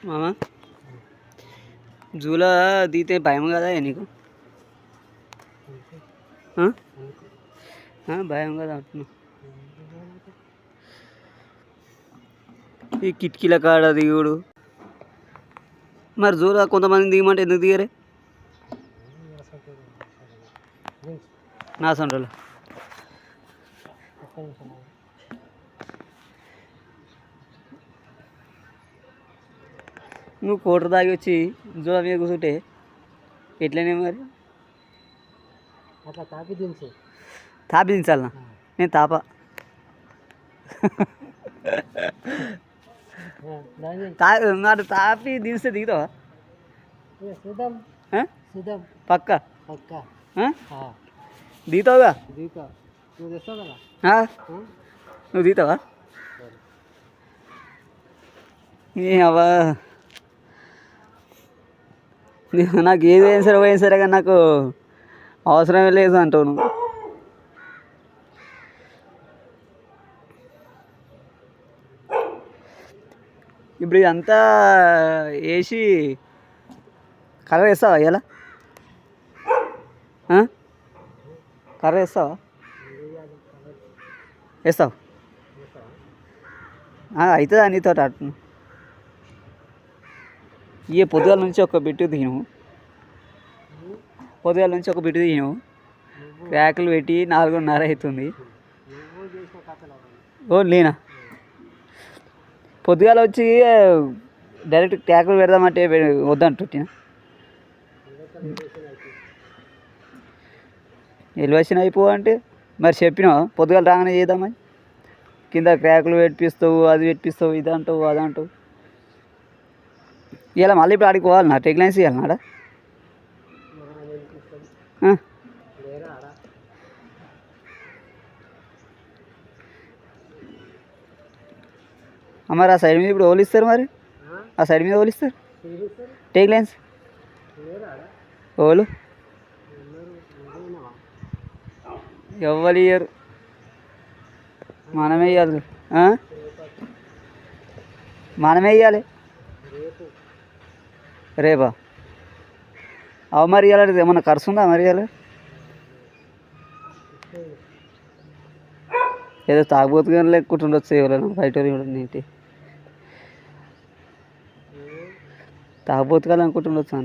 మామ జూలో దిగితే భయం కదా నీకు? భయం కదా అంటున్నా. ఈ కిటికీల కాడ దిగుడు. మరి జూలో కొంతమంది దిగమంటే ఎందుకు దిగరే? నా సొంటలు నువ్వు కోటర్ దాగి వచ్చి జూల మీద కూర్చుంటే ఎట్లనే మరి? అట్లా తాపి దించు. తాపి దించాలనా? నేను తాపా. నాడు తాపి దించితే దిగుతావా? పక్క దిగుతావుగా? నువ్వు దిగుతావా? అవా నాకు ఏది పోయినా సరే కానీ నాకు అవసరమే లేదు అంటావు నువ్వు. ఇప్పుడు ఇదంతా వేసి కర్ర వేస్తావా ఇలా? కర్ర వేస్తావా? వేస్తావు? అవుతుందా నీతో అటు? ఇక పొద్దుగాల నుంచి ఒక బిట్టు తినవు, పొద్దుగాల నుంచి ఒక బిట్టు తినవు, క్రాకులు పెట్టి 4:30 అవుతుంది. ఓ నేనా పొద్దుగాల వచ్చి డైరెక్ట్ క్రాకులు పెడదామంటే వద్దంటున్నా. ఎలివేషన్ అయిపో అంటే మరి చెప్పినావా పొద్దుగాల రాగానే చేద్దామని? కింద క్రాకులు పెట్టిస్తావు, అది పెట్టిస్తావు, ఇది అంటావు, అది అంటావు. ఇలా మళ్ళీ ఇప్పుడు ఆడికి పోవాలి, నా టెక్లైన్స్ ఇవ్వాలన్నాడా? మరి ఆ సైడ్ మీద ఇప్పుడు ఓలిస్తారు, మరి ఆ సైడ్ మీద ఓలిస్తారు టెక్లైన్స్ ఓలు ఎవ్వరు ఇయ్యరు, మనమే ఇవ్వాలి. మనమే ఇవ్వాలి. రేపా? అవి మరి ఇవ్వాలి. ఏమన్నా ఖర్చు ఉందా మరి ఇవ్వాలి? ఏదో తాగుబోతుగా లెక్కుంటుండొచ్చు ఎవరైనా బయట నీటి తాగుబోతుగా అనుకుంటుండొచ్చు.